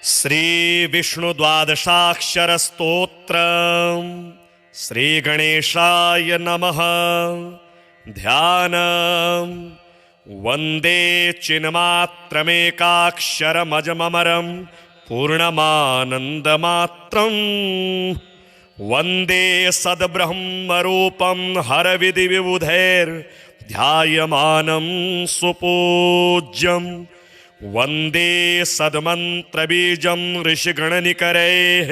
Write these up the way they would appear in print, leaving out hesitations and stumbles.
श्री विष्णु द्वादशाक्षर स्तोत्रम् श्री गणेशाय नमः। ध्यानम् वन्दे चिन्मात्रमेकाक्षरमजममरं पूर्णमानन्दमात्रम् वन्दे सद्ब्रह्मरूपं हरविधिविबुधैर्ध्यायमानं सुपूज्यम् वन्दे सद्मन्त्रबीजं ऋषिगणनिकरैः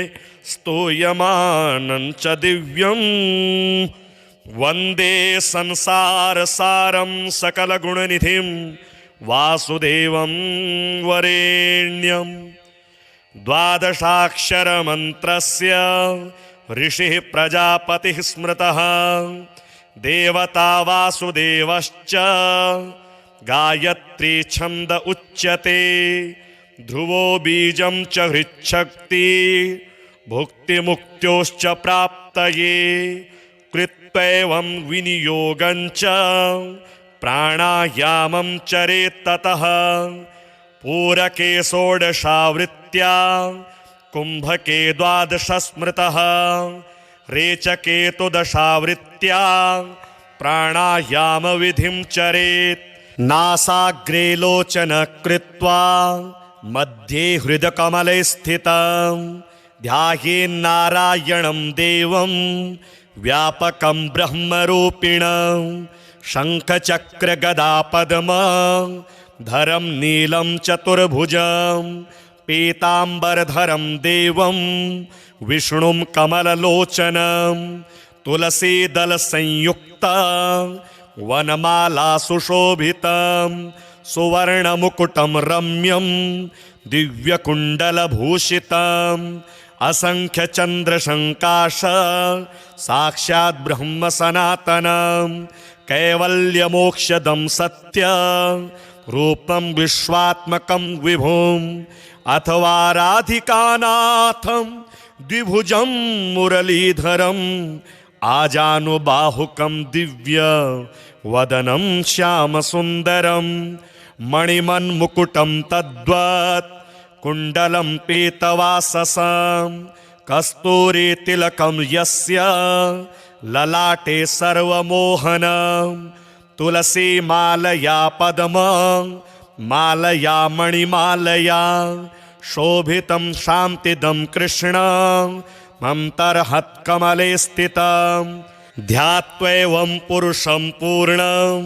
स्तूयमानं च दिव्यम् वन्दे संसारसारं सकलगुणनिधिं वासुदेवं वरेण्यं। द्वादशाक्षरमन्त्रस्य ऋषिः प्रजापतिः स्मृतः देवता वासुदेवश्च गायत्री छन्द उच्यते ध्रुवो बीजं च हृच्छक्ति भुक्तिमुक्त्योश्च प्राप्तये कृत्वैवं विनियोगं च प्राणायामं चरेत् ततः पूरके षोडशावृत्त्या कुम्भके द्वादश स्मृतः रेचके तु दशावृत्त्या प्राणायाम विधिं चरेत् नासाग्रे लोचन कृत्वा मध्ये हृदकमले स्थितं ध्यायेन्नारायणं देवं व्यापकं ब्रह्मरूपिणं शङ्खचक्रगदापद्मं धरं नीलं चतुर्भुजं पीताम्बरधरं देवं विष्णुं कमललोचनं तुलसीदलसंयुक्तं वनमाला सुशोभितं सुवर्णमुकुटं रम्यं दिव्यकुण्डलभूषितम् असंख्यचन्द्रशङ्काश साक्षात् ब्रह्म सनातनं कैवल्यमोक्षदं सत्य रूपं विश्वात्मकं विभुम् अथवा राधिकानाथं द्विभुजं मुरलीधरम् आजानुबाहुकं दिव्य वदनं श्यामसुन्दरं मणिमन्मुकुटं तद्वत् कुण्डलं पीतवाससं कस्तूरीतिलकं यस्य ललाटे सर्वमोहनं तुलसीमालया पद्मं मालया मणिमालया शोभितं शान्तिदं कृष्णं मन्तर्हत्कमले स्थितं ध्यात्वैवं पुरुषं पूर्णं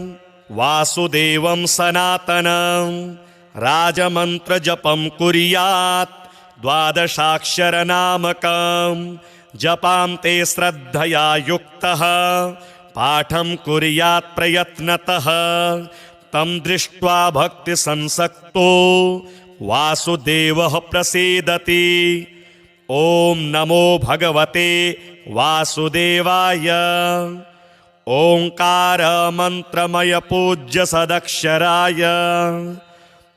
वासुदेवं सनातनं राजमन्त्रजपं कुर्यात् द्वादशाक्षरनामकं जपान्ते श्रद्धया युक्तः पाठं कुर्यात् प्रयत्नतः तं दृष्ट्वा भक्तिसंसक्तो वासुदेवः प्रसीदति। ॐ नमो भगवते वासुदेवाय। ओंकार मंत्रमय पूज्य सदक्षराय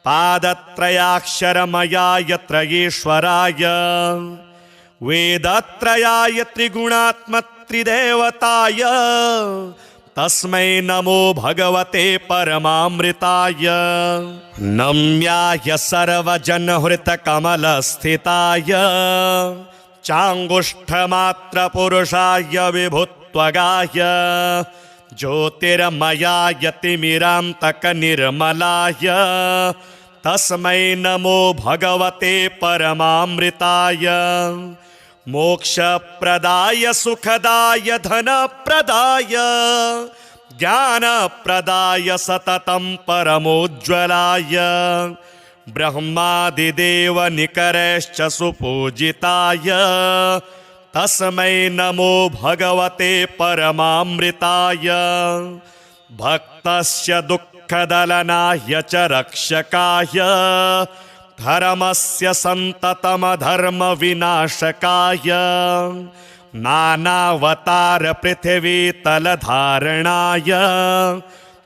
पादत्रयाक्षरमयाय त्रयेश्वराय वेदत्रयाय त्रिगुणात्मत्रिदेवताय तस्मै नमो भगवते परमामृताय। नम्याय सर्वजनहृतकमलस्थिताय चाङ्गुष्ठमात्रपुरुषाय विभुत्वगाय ज्योतिर्मयाय तिमिरान्तकनिर्मलाय तस्मै नमो भगवते परमामृताय। मोक्षप्रदाय सुखदाय धनप्रदाय ज्ञानप्रदाय सततं परमोज्ज्वलाय ब्रह्मादिदेवनिकरैश्च सुपूजिताय तस्मै नमो भगवते परमामृताय। भक्तस्य दुःखदलनाय च रक्षकाय धर्मस्य सन्ततमधर्मविनाशकाय नानावतार पृथिवीतलधारणाय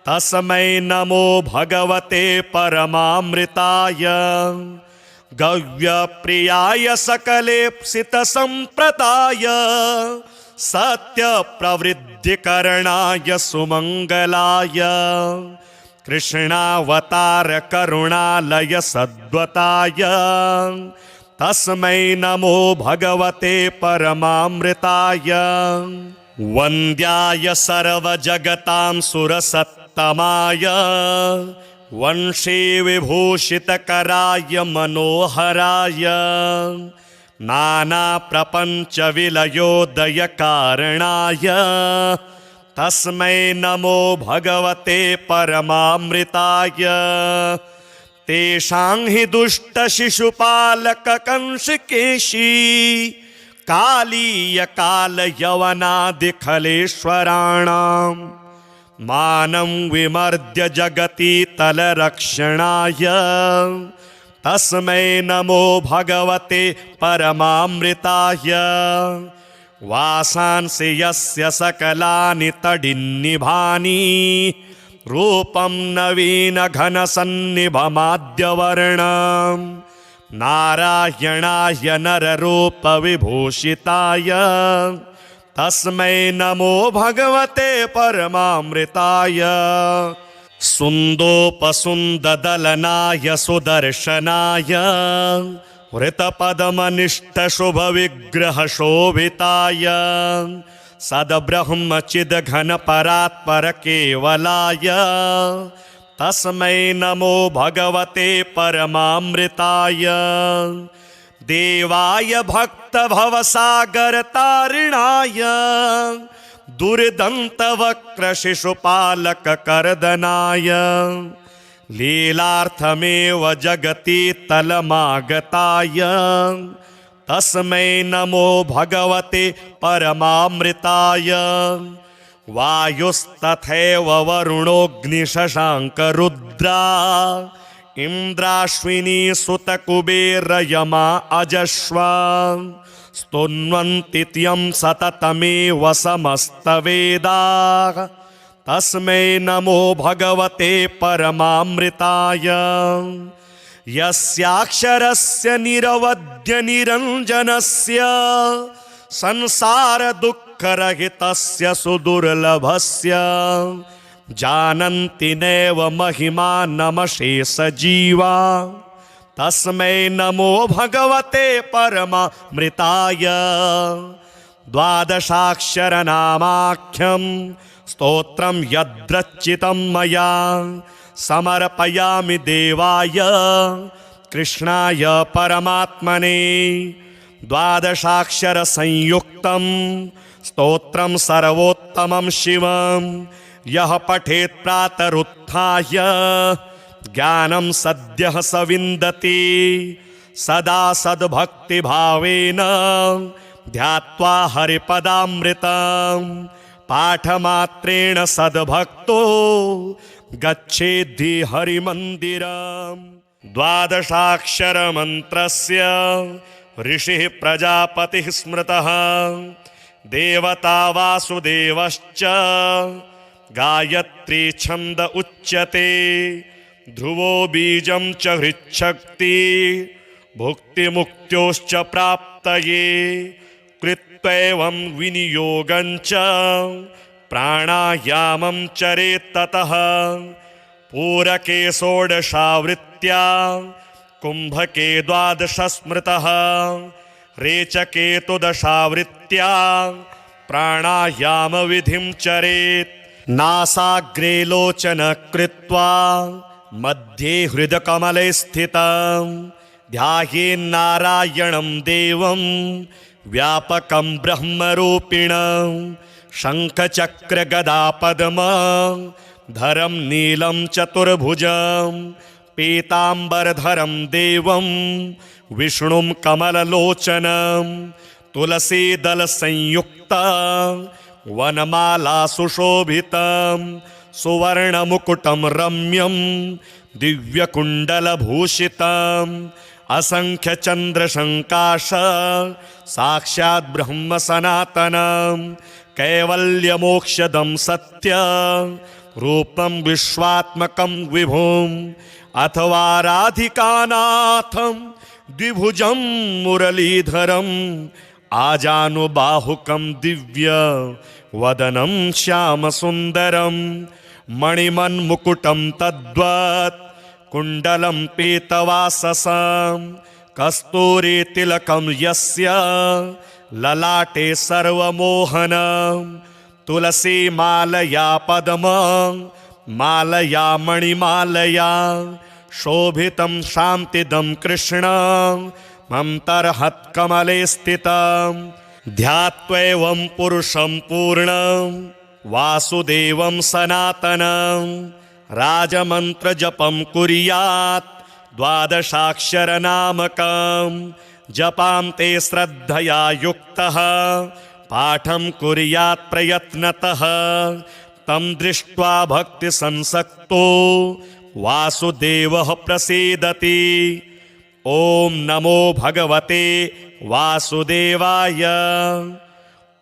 तस्मै नमो भगवते परमामृताय। गव्यप्रियाय सकलेप्सितसम्प्रदाय सत्यप्रवृद्धिकरणाय सुमङ्गलाय कृष्णावतार करुणालय सद्वताय तस्मै नमो भगवते परमामृताय। वन्द्याय सर्वजगतां सुरसत्तमाय वंशी विभूषितकराय मनोहराय नानाप्रपञ्चविलयोदयकारणाय तस्मै नमो भगवते परमामृताय। तेषां हि दुष्टशिशुपालककंसकेशी कालीयकालयवनादिखलेश्वराणां मानं विमर्द्य जगति तलरक्षणाय तस्मै नमो भगवते परमामृताय। वासांसि यस्य सकलानि तडिन्निभानि रूपं नवीनघनसन्निभमाद्यवर्णं नारायणाय नररूपविभूषिताय तस्मै नमो भगवते परमामृताय। सुन्दोपसुन्ददलनाय सुदर्शनाय वृतपदमनिष्टशुभविग्रहशोभिताय सद्ब्रह्मचिद्घनपरात्परकेवलाय तस्मै नमो भगवते परमामृताय। देवाय भक्तभवसागरतारिणाय दुर्दन्तवक्रशिशुपालककर्दनाय लीलार्थमेव जगति तलमागताय तस्मै नमो भगवते परमामृताय। वायुस्तथैव वरुणोऽग्निशशाङ्करुद्रा इन्द्राश्विनी सुतकुबेरयमा अजश्वा स्तुन्वन्ति त्यं सततमेव समस्तवेदाः तस्मै नमो भगवते परमामृताय। यस्याक्षरस्य निरवध्यनिरञ्जनस्य संसारदुःखरहितस्य सुदुर्लभस्य जानन्ति नैव महिमानमशेषजीवा तस्मै नमो भगवते परमामृताय। द्वादशाक्षरनामाख्यं स्तोत्रं यद्रचितं मया समर्पयामि देवाय कृष्णाय परमात्मने। द्वादशाक्षरसंयुक्तं स्तोत्रं सर्वोत्तमं शिवं यः पठेत् प्रातरुत्थाय ज्ञानं सद्यः स विन्दति सदा सद्भक्तिभावेन ध्यात्वा हरिपदामृतं पाठमात्रेण सद्भक्तो गच्छेद्धि हरिमन्दिरम्। द्वादशाक्षरमन्त्रस्य ऋषिः प्रजापतिः स्मृतः देवता वासुदेवश्च गायत्री छन्द उच्यते ध्रुवो बीजं च हृच्छक्ति भुक्तिमुक्त्योश्च प्राप्तये कृत्वैवं विनियोगं च प्राणायामं चरेत् ततः पूरके षोडशावृत्त्या कुम्भके द्वादश स्मृतः रेचके तु दशावृत्त्या प्राणायाम विधिं चरेत् नासाग्रे लोचन कृत्वा मध्ये हृदकमले स्थितं ध्यायेन्नारायणं देवं व्यापकं ब्रह्मरूपिणं शङ्खचक्रगदापद्मं धरं नीलं चतुर्भुजं पीताम्बरधरं देवं विष्णुं कमललोचनं तुलसीदलसंयुक्तं वनमाला सुशोभितं सुवर्णमुकुटं रम्यं दिव्यकुण्डलभूषितं असंख्यचन्द्रशङ्काश साक्षात् ब्रह्म सनातनं कैवल्यमोक्षदं सत्य रूपं विश्वात्मकं विभुम् अथवा राधिकानाथं द्विभुजं मुरलीधरम् आजानुबाहुकं दिव्य वदनं श्यामसुन्दरं मणिमन्मुकुटं तद्वत् कुण्डलं पीतवाससं कस्तूरीतिलकं यस्य ललाटे सर्वमोहनं तुलसी मालया पद्म मालया मणिमालया शोभितं शान्तिदं कृष्णं मन्तर्हत्कमले स्थितं ध्यात्वैवं पुरुषं पूर्णं वासुदेवं सनातनं राजमन्त्रजपं कुर्यात् 12 जपां ते श्रद्धया युक्तः पाठं कुर्यात् प्रयत्नतः तं दृष्ट्वा भक्तिसंसक्तो वासुदेवः प्रसीदति। ॐ नमो भगवते वासुदेवाय।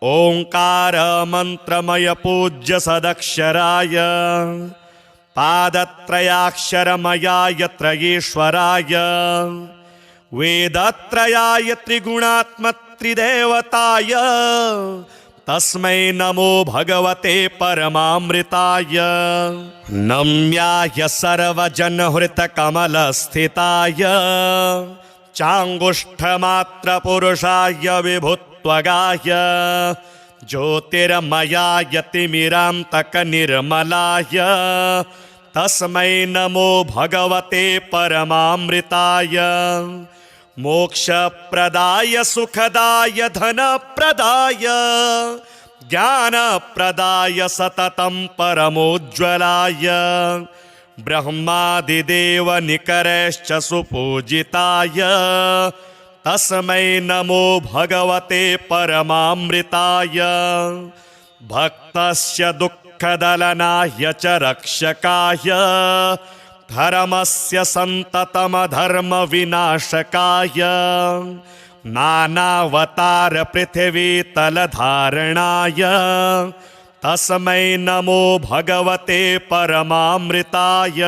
ओंकार मंत्रमय पूज्य सदक्षराय पादत्रयाक्षरमयाय त्रयेश्वराय वेदत्रयाय त्रिगुणात्मत्रिदेवताय तस्मै नमो भगवते परमामृताय। नम्याय सर्वजनहृतकमलस्थिताय चाङ्गुष्ठमात्रपुरुषाय विभुत्वगाय ज्योतिर्मयाय तिमिरान्तकनिर्मलाय तस्मै नमो भगवते परमामृताय। मोक्षप्रदाय सुखदाय धनप्रदाय ज्ञानप्रदाय सततं परमोज्ज्वलाय ब्रह्मादिदेवनिकरैश्च सुपूजिताय तस्मै नमो भगवते परमामृताय। भक्तस्य दुःखदलनाय च रक्षकाय धर्मस्य सन्ततमधर्मविनाशकाय नानावतार पृथिवीतलधारणाय तस्मै नमो भगवते परमामृताय।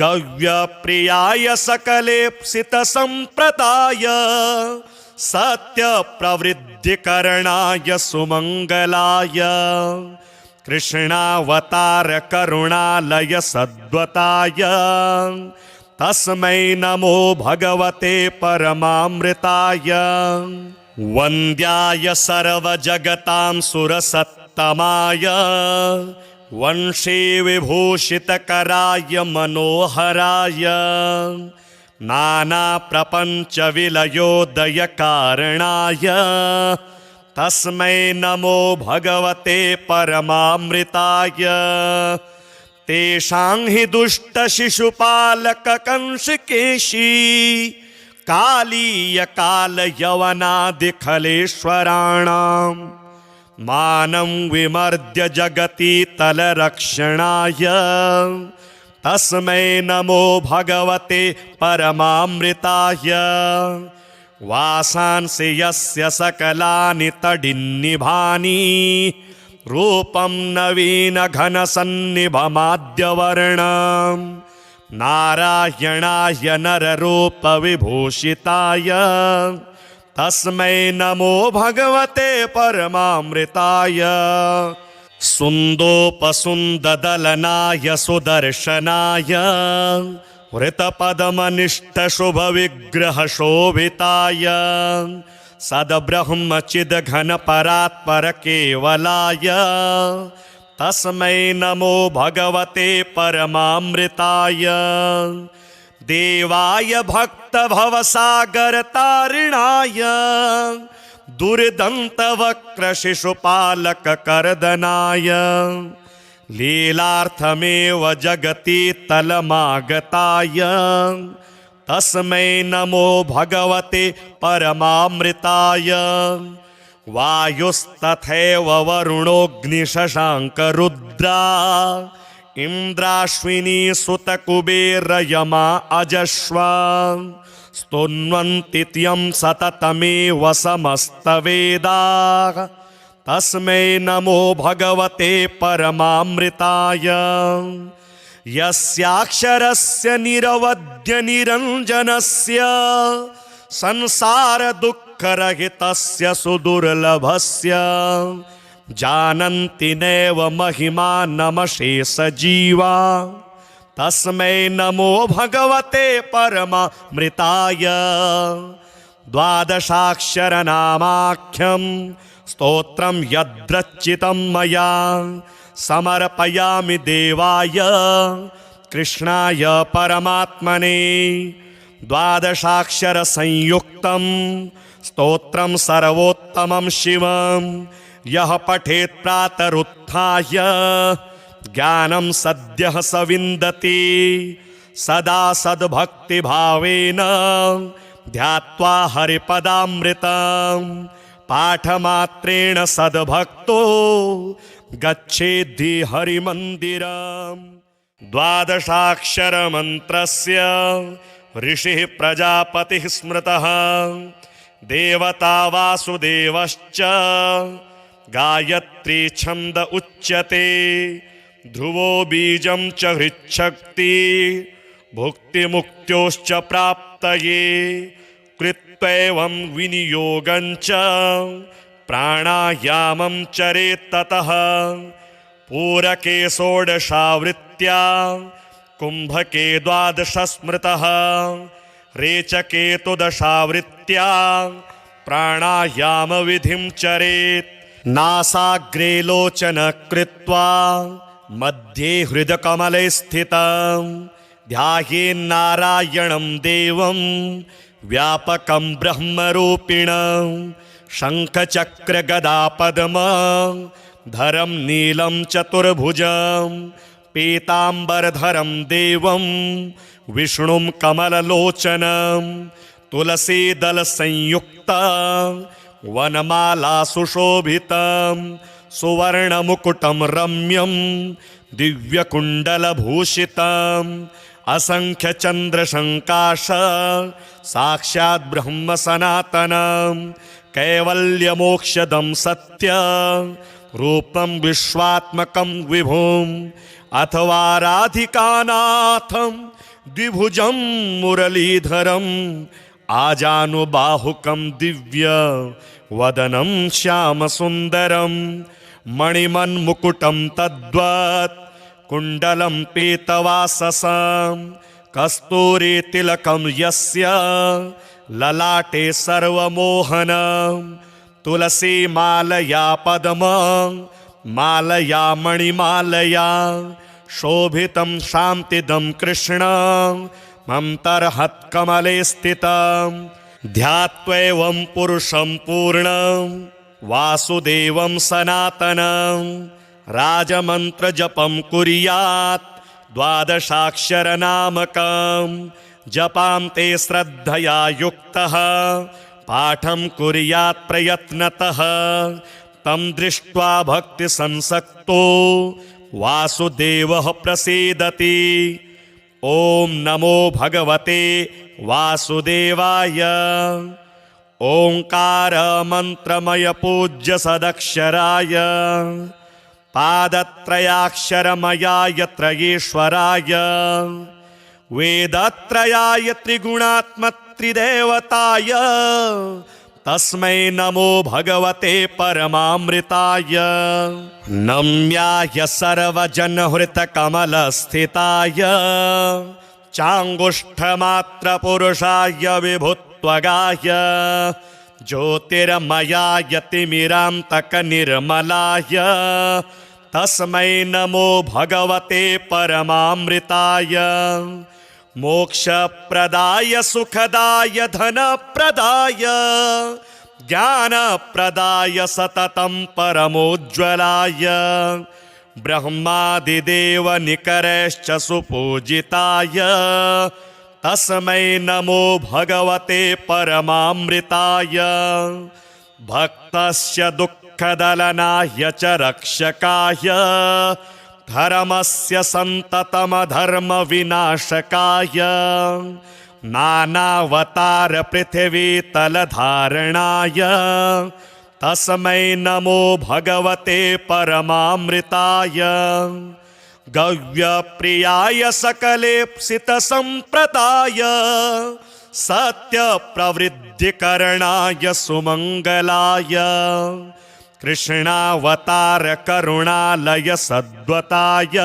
गव्यप्रियाय सकलेप्सितसम्प्रदाय सत्यप्रवृद्धिकरणाय सुमङ्गलाय कृष्णावतार करुणालय सद्वताय तस्मै नमो भगवते परमामृताय। वन्द्याय सर्वजगतां सुरसत्तमाय वंशी विभूषितकराय मनोहराय नानाप्रपञ्चविलयोदयकारणाय तस्मै नमो भगवते परमामृताय। तेषां हि दुष्टशिशुपालककंसकेशी कालीयकालयवनादिखलेश्वराणां मानं विमर्द्य जगति तलरक्षणाय तस्मै नमो भगवते परमामृताय। वासांसि यस्य सकलानि तडिन्निभानि रूपं नवीनघनसन्निभमाद्यवर्णं नारायणाय नररूपविभूषिताय तस्मै नमो भगवते परमामृताय। सुन्दोपसुन्ददलनाय सुदर्शनाय वृतपदमनिष्ठशुभविग्रहशोभिताय सद्ब्रह्मचिद्घनपरात्परकेवलाय तस्मै नमो भगवते परमामृताय। देवाय भक्तभवसागरतारिणाय दुर्दन्तवक्रशिशुपालककर्दनाय लीलार्थमेव जगति तलमागताय तस्मै नमो भगवते परमामृताय। वायुस्तथैव वरुणोऽग्निशशाङ्करुद्रा इन्द्राश्विनी सुतकुबेरयमा अजश्वा स्तुन्वन्ति त्यं सततमेव समस्तवेदाः तस्मै नमो भगवते परमामृताय। यस्याक्षरस्य निरवध्यनिरञ्जनस्य संसारदुःखरहितस्य सुदुर्लभस्य जानन्ति नैव महिमानमशेषजीवा तस्मै नमो भगवते परमामृताय। द्वादशाक्षरनामाख्यं स्तोत्रं यद्रचितं मया समर्पयामि देवाय कृष्णाय परमात्मने। द्वादशाक्षरसंयुक्तं स्तोत्रं सर्वोत्तमं शिवं यः पठेत् प्रातरुत्थाय ज्ञानं सद्यः स विन्दति। सदा सद्भक्तिभावेन ध्यात्वा हरिपदामृतं पाठमात्रेण सद्भक्तो गच्छेद्धि हरिमन्दिरम्। द्वादशाक्षरमन्त्रस्य ऋषिः प्रजापतिः स्मृतः देवता वासुदेवश्च गायत्री छन्द उच्यते। ध्रुवो बीजं च हृच्छक्ति भुक्तिमुक्त्योश्च प्राप्तये। कृत्वैवं विनियोगं च प्राणायामं चरेत् ततः। पूरके षोडशावृत्त्या कुम्भके द्वादश स्मृतः। रेचके तु दशावृत्त्या प्राणायाम विधिं चरेत्। नासाग्रे लोचन कृत्वा मध्ये हृदकमले स्थितं ध्यायेन्नारायणं देवं व्यापकं ब्रह्मरूपिणं। शङ्खचक्रगदापद्मं धरं नीलं चतुर्भुजं पीताम्बरधरं देवं विष्णुं कमललोचनं। तुलसीदलसंयुक्तं वनमाला सुशोभितं सुवर्णमुकुटं रम्यं दिव्यकुण्डलभूषितं। असंख्यचन्द्रशङ्काश साक्षात् ब्रह्म सनातनं। कैवल्यमोक्षदं सत्य रूपं विश्वात्मकं विभुम्। अथवा राधिकानाथं द्विभुजं मुरलीधरम् आजानुबाहुकं दिव्य वदनं श्यामसुन्दरं। मणिमन्मुकुटं तद्वत् कुण्डलं पीतवाससं। कस्तूरीतिलकं यस्य ललाटे सर्वमोहनं। तुलसीमालया पद्मं मालया मणिमालया शोभितं शान्तिदं कृष्णं मन्तर्हत्कमले स्थितं। ध्यात्वैवं पुरुषं पूर्णं वासुदेवं सनातनं। राजमन्त्रजपं कुर्यात् द्वादशाक्षरनामकं। जपां ते श्रद्धया युक्तः पाठं कुर्यात् प्रयत्नतः। तं दृष्ट्वा भक्तिसंसक्तो वासुदेवः प्रसीदति। ॐ नमो भगवते वासुदेवाय। ओंकार मंत्रमय पूज्य सदक्षराय पादत्रयाक्षरमयाय त्रयेश्वराय वेदत्रयाय त्रिगुणात्मत्रिदेवताय तस्मै नमो भगवते परमामृताय। नम्याय सर्वजनहृतकमलस्थिताय चाङ्गुष्ठमात्रपुरुषाय विभुत्वगाय ज्योतिर्मयाय तिमिरान्तकनिर्मलाय तस्मै नमो भगवते परमामृताय। मोक्षप्रदाय सुखदाय धनप्रदाय ज्ञानप्रदाय सततं परमोज्ज्वलाय ब्रह्मादिदेव निकरैश्च सुपूजिताय तस्मै नमो भगवते परमामृताय। भक्तस्य दुःखदलनाय च रक्षकाय धर्मस्य सन्ततमधर्मविनाशकाय नानावतार पृथिवीतलधारणाय तस्मै नमो भगवते परमामृताय। गव्यप्रियाय सकलेप्सितसम्प्रदाय सत्यप्रवृद्धिकरणाय सुमङ्गलाय कृष्णावतार करुणालय सद्वताय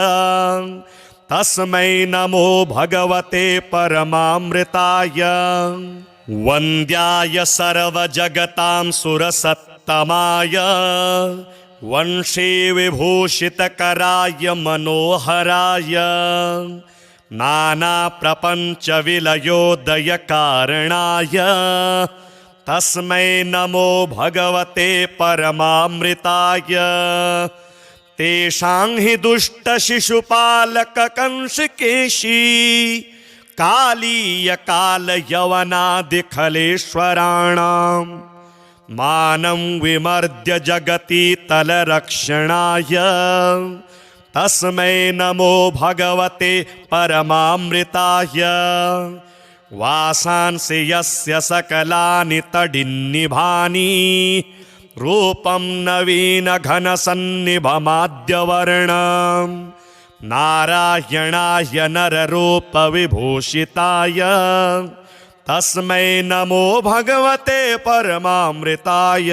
तस्मै नमो भगवते परमामृताय। वन्द्याय सर्वजगतां सुरसत्तमाय वंशी विभूषितकराय मनोहराय नानाप्रपञ्चविलयोदयकारणाय तस्मै नमो भगवते परमामृताय। तेषां हि दुष्टशिशुपालककंसकेशी कालीयकालयवनादिखलेश्वराणां मानं विमर्द्य जगति तलरक्षणाय तस्मै नमो भगवते परमामृताय। वासांसि यस्य सकलानि तडिन्निभानि रूपं नवीनघनसन्निभमाद्यवर्णं नारायणाय नररूपविभूषिताय तस्मै नमो भगवते परमामृताय।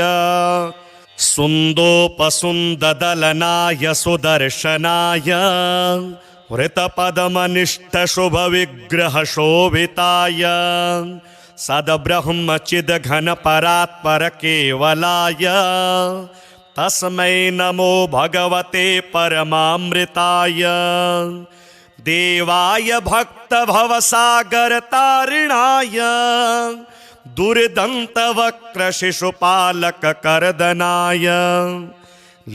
सुन्दोपसुन्ददलनाय सुदर्शनाय वृतपदमनिष्टशुभविग्रहशोभिताय सद्ब्रह्मचिद्घनपरात्परकेवलाय तस्मै नमो भगवते परमामृताय। देवाय भक्तभवसागरतारिणाय दुर्दन्तवक्रशिशुपालककर्दनाय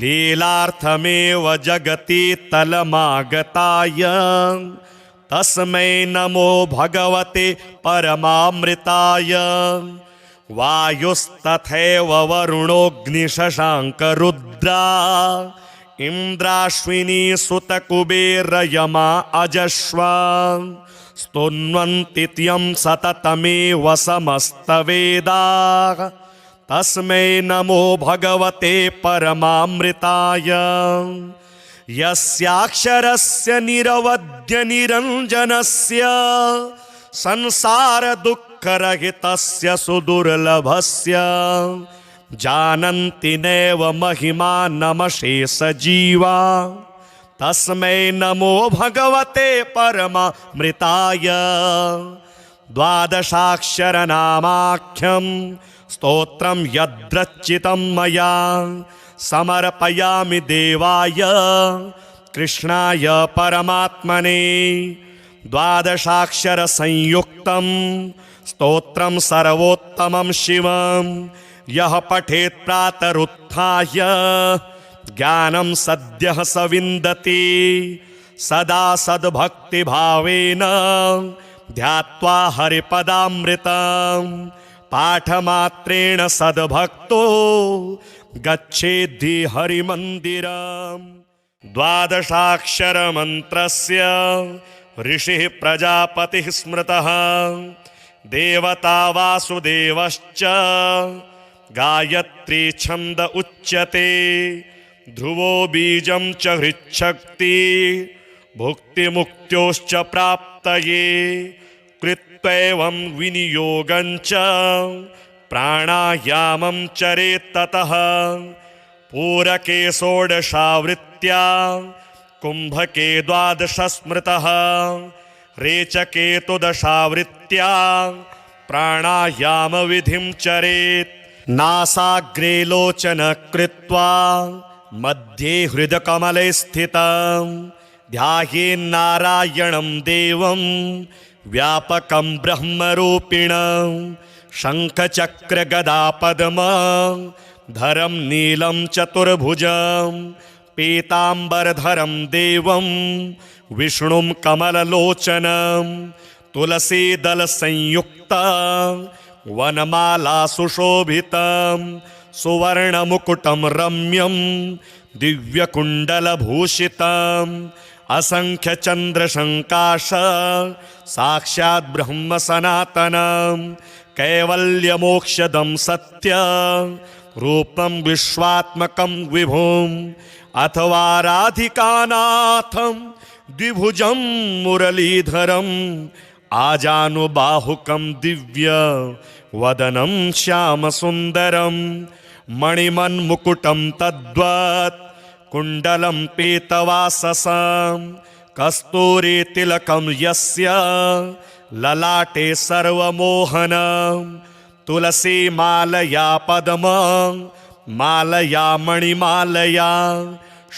लीलार्थमेव जगति तलमागताय तस्मै नमो भगवते परमामृताय। वायुस्तथैव वरुणोऽग्निशशाङ्करुद्रा इन्द्राश्विनी सुतकुबेरयमा अजश्वा स्तुन्वन्ति त्यं सततमेव समस्तवेदाः तस्मै नमो भगवते परमामृताय। यस्याक्षरस्य निरवध्यनिरञ्जनस्य संसारदुःखरहितस्य सुदुर्लभस्य जानन्ति नैव महिमानमशेषजीवा तस्मै नमो भगवते परमामृताय। द्वादशाक्षरनामाख्यं स्तोत्रं यद्रचितं मया समर्पयामि देवाय कृष्णाय परमात्मने। द्वादशाक्षरसंयुक्तं स्तोत्रं सर्वोत्तमं शिवं यः पठेत् प्रातरुत्थाय ज्ञानं सद्यः स विन्दति सदा सद्भक्तिभावेन ध्यात्वा हरिपदामृतं पाठमात्रेण सद्भक्तो गच्छेद्धि हरिमन्दिरम्। द्वादशाक्षरमन्त्रस्य ऋषिः प्रजापतिः स्मृतः देवता वासुदेवश्च गायत्री छन्द उच्यते ध्रुवो बीजं च हृच्छक्ति भुक्तिमुक्त्योश्च प्राप्तये कृत्वैवं विनियोगं च प्राणायामं चरेत् ततः पूरके षोडशावृत्त्या कुम्भके द्वादश स्मृतः रेचके तु दशावृत्त्या प्राणायामविधिं चरेत् नासाग्रे लोचन कृत्वा मध्ये हृदकमले स्थितं ध्यायेन्नारायणं देवं व्यापकं ब्रह्मरूपिणं शङ्खचक्रगदापद्मधरं नीलं चतुर्भुजं पीताम्बरधरं देवं विष्णुं कमललोचनं तुलसीदलसंयुक्तं वनमाला सुशोभितं सुवर्णमुकुटं रम्यं दिव्यकुण्डलभूषितं असंख्यचन्द्रशङ्काश साक्षात् ब्रह्म सनातनं कैवल्यमोक्षदं सत्य रूपं विश्वात्मकं विभुम् अथवा राधिकानाथं द्विभुजं मुरलीधरम् आजानुबाहुकं दिव्य वदनं श्यामसुन्दरं मणिमन्मुकुटं तद्वत् कुण्डलं पीतवाससं कस्तूरीतिलकं यस्य ललाटे सर्वमोहनं तुलसी मालया पद्म मालया मणिमालया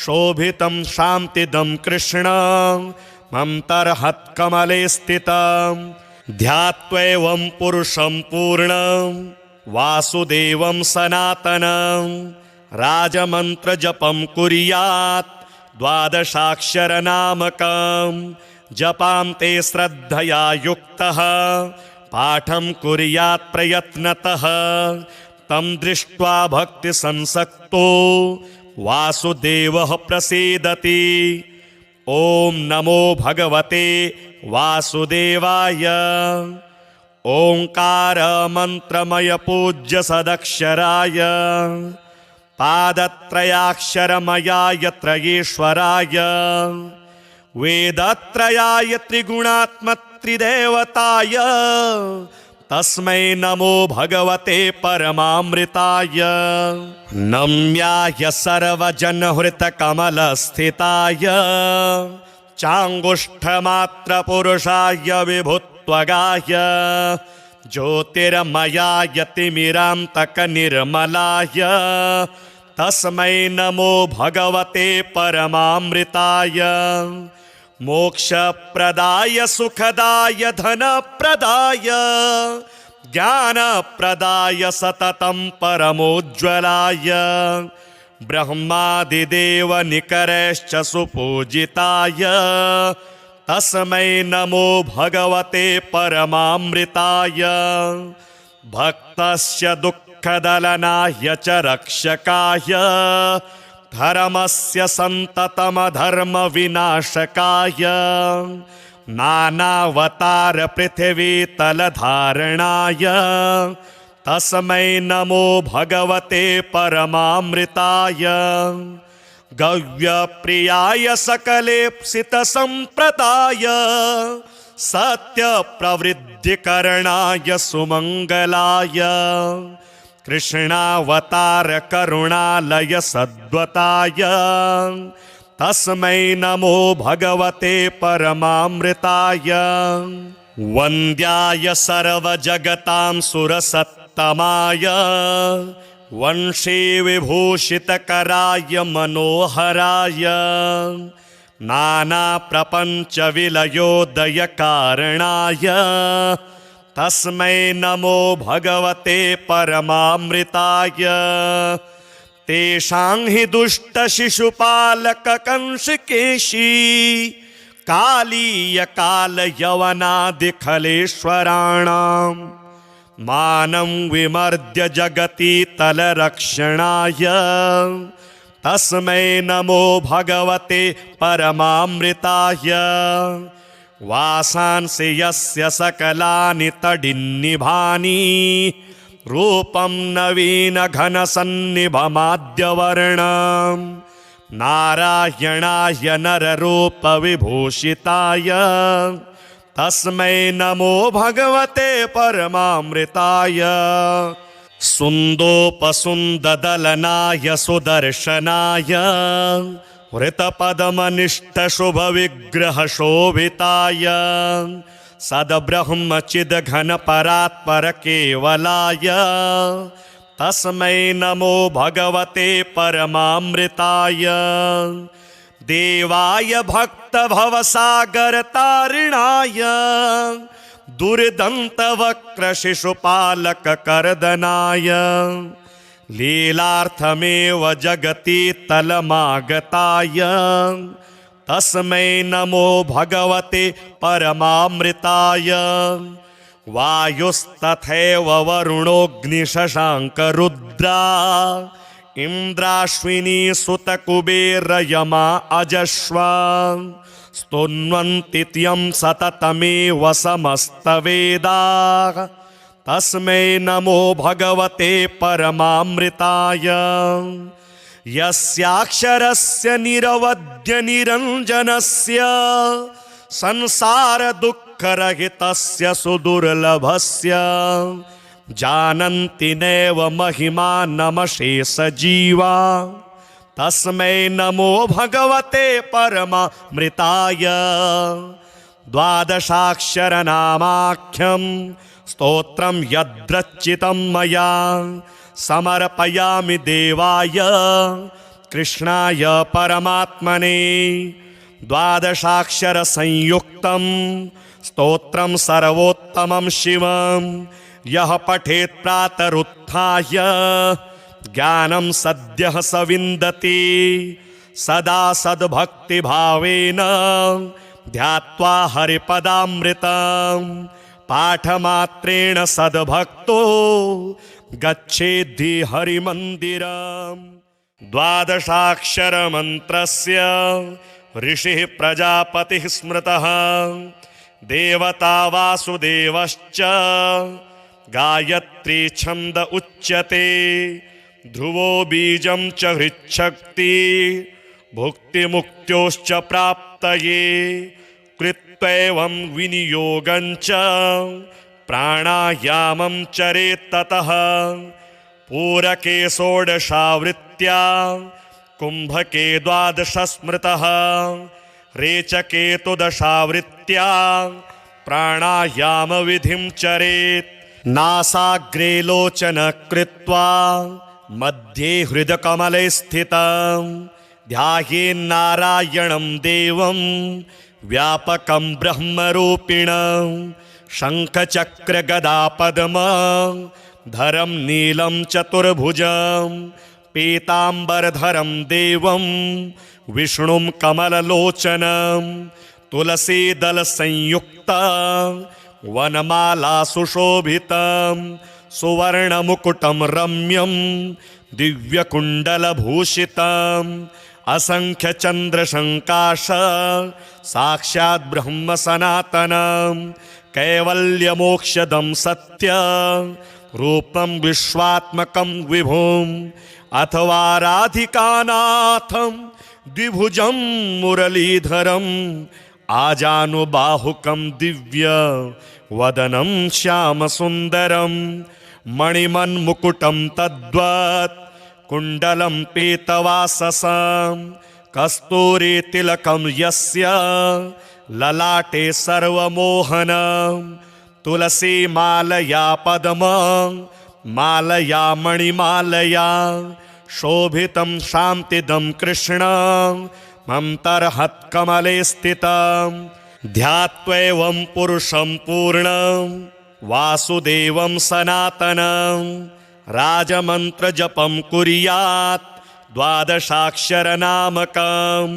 शोभितं शान्तिदं कृष्णं मन्तर्हत्कमले स्थितं ध्यात्वैवं पुरुषं पूर्णं वासुदेवं सनातनं राजमन्त्रजपं कुर्यात् 12 जपां ते श्रद्धया युक्तः पाठं कुर्यात् प्रयत्नतः तं दृष्ट्वा भक्तिसंसक्तो वासुदेवः प्रसीदति। ॐ नमो भगवते वासुदेवाय। ओंकार मंत्रमय पूज्य सदक्षराय पादत्रयाक्षरमयाय त्रयेश्वराय वेदत्रयाय त्रिगुणात्मत्रिदेवताय तस्मै नमो भगवते परमामृताय। नम्याय सर्वजनहृतकमलस्थिताय चाङ्गुष्ठमात्रपुरुषाय विभुत्वगाय ज्योतिर्मयाय तिमिरान्तकनिर्मलाय तस्मै नमो भगवते परमामृताय। मोक्षप्रदाय सुखदाय धनप्रदाय ज्ञानप्रदाय सततं परमोज्ज्वलाय ब्रह्मादिदेवनिकरैश्च सुपूजिताय तस्मै नमो भगवते परमामृताय। भक्तस्य दुःखदलनाय च रक्षकाय धर्मस्य सन्ततमधर्मविनाशकाय नानावतार पृथिवीतलधारणाय तस्मै नमो भगवते परमामृताय। गव्यप्रियाय सकलेप्सितसम्प्रदाय सत्यप्रवृद्धिकरणाय सुमङ्गलाय कृष्णावतार करुणालय सद्वताय तस्मै नमो भगवते परमामृताय। वन्द्याय सर्वजगतां सुरसत्तमाय वंशी विभूषितकराय मनोहराय नानाप्रपञ्चविलयोदयकारणाय तस्मै नमो भगवते परमामृताय। तेषां हि दुष्टशिशुपालककंसकेशी कालीयकालयवनादिखलेश्वराणां मानं विमर्द्य जगति तलरक्षणाय तस्मै नमो भगवते परमामृताय। वासांसि यस्य सकलानि तडिन्निभानि रूपं नवीनघनसन्निभमाद्यवर्णं नारायणाय नररूपविभूषिताय तस्मै नमो भगवते परमामृताय। सुन्दोपसुन्ददलनाय सुदर्शनाय वृतपदमनिष्ठशुभविग्रहशोभिताय सद्ब्रह्मचिद्घनपरात्परकेवलाय तस्मै नमो भगवते परमामृताय। देवाय भक्तभवसागरतारिणाय दुर्दन्तवक्रशिशुपालककर्दनाय लीलार्थमेव जगति तलमागताय तस्मै नमो भगवते परमामृताय। वायुस्तथैव वरुणोऽग्निशशाङ्करुद्रा इन्द्राश्विनी सुतकुबेरयमा अजश्वा स्तुन्वन्ति त्यं सततमेव समस्तवेदाः तस्मै नमो भगवते परमामृताय। यस्याक्षरस्य निरवध्यनिरञ्जनस्य संसारदुःखरहितस्य सुदुर्लभस्य जानन्ति नैव महिमानमशेषजीवा तस्मै नमो भगवते परमामृताय। द्वादशाक्षरनामाख्यं स्तोत्रं यद्रचितं मया समर्पयामि देवाय कृष्णाय परमात्मने। द्वादशाक्षरसंयुक्तं स्तोत्रं सर्वोत्तमं शिवं यः पठेत् प्रातरुत्थाय ज्ञानं सद्यः स विन्दति। सदा सद्भक्तिभावेन ध्यात्वा हरिपदामृतं पाठमात्रेण सद्भक्तो गच्छेद्धि हरिमन्दिरम्। द्वादशाक्षरमन्त्रस्य ऋषिः प्रजापतिः स्मृतः देवता वासुदेवश्च गायत्री छन्द उच्यते। ध्रुवो बीजं च हृच्छक्ति भुक्तिमुक्त्योश्च प्राप्तये। कृत्वैवं विनियोगं च प्राणायामं चरेत् ततः। पूरके षोडशावृत्त्या कुम्भके द्वादश स्मृतः। रेचके तु दशावृत्त्या प्राणायामविधिं चरेत्। नासाग्रे लोचन कृत्वा मध्ये हृदकमले स्थितं ध्यायेन्नारायणं देवं व्यापकं ब्रह्मरूपिणं। शङ्खचक्रगदापद्मं धरं नीलं चतुर्भुजं पीताम्बरधरं देवं विष्णुं कमललोचनं। तुलसीदलसंयुक्तं वनमाला सुशोभितं सुवर्णमुकुटं रम्यं दिव्यकुण्डलभूषितं। असंख्यचन्द्रशङ्काश साक्षात् ब्रह्म सनातनं कैवल्यमोक्षदं सत्य रूपं विश्वात्मकं विभुम्। अथवा राधिकानाथं द्विभुजं मुरलीधरम् आजानुबाहुकं दिव्य वदनं श्यामसुन्दरं। मणिमन्मुकुटं तद्वत् कुण्डलं पीतवाससं कस्तूरीतिलकं यस्य ललाटे सर्वमोहनं। तुलसीमालया पद्मं मालया मणिमालया शोभितं शान्तिदं कृष्णं मन्तर्हत्कमले स्थितं। ध्यात्वैवं पुरुषं पूर्णं वासुदेवं सनातनं। राजमन्त्रजपं कुर्यात् द्वादशाक्षरनामकं।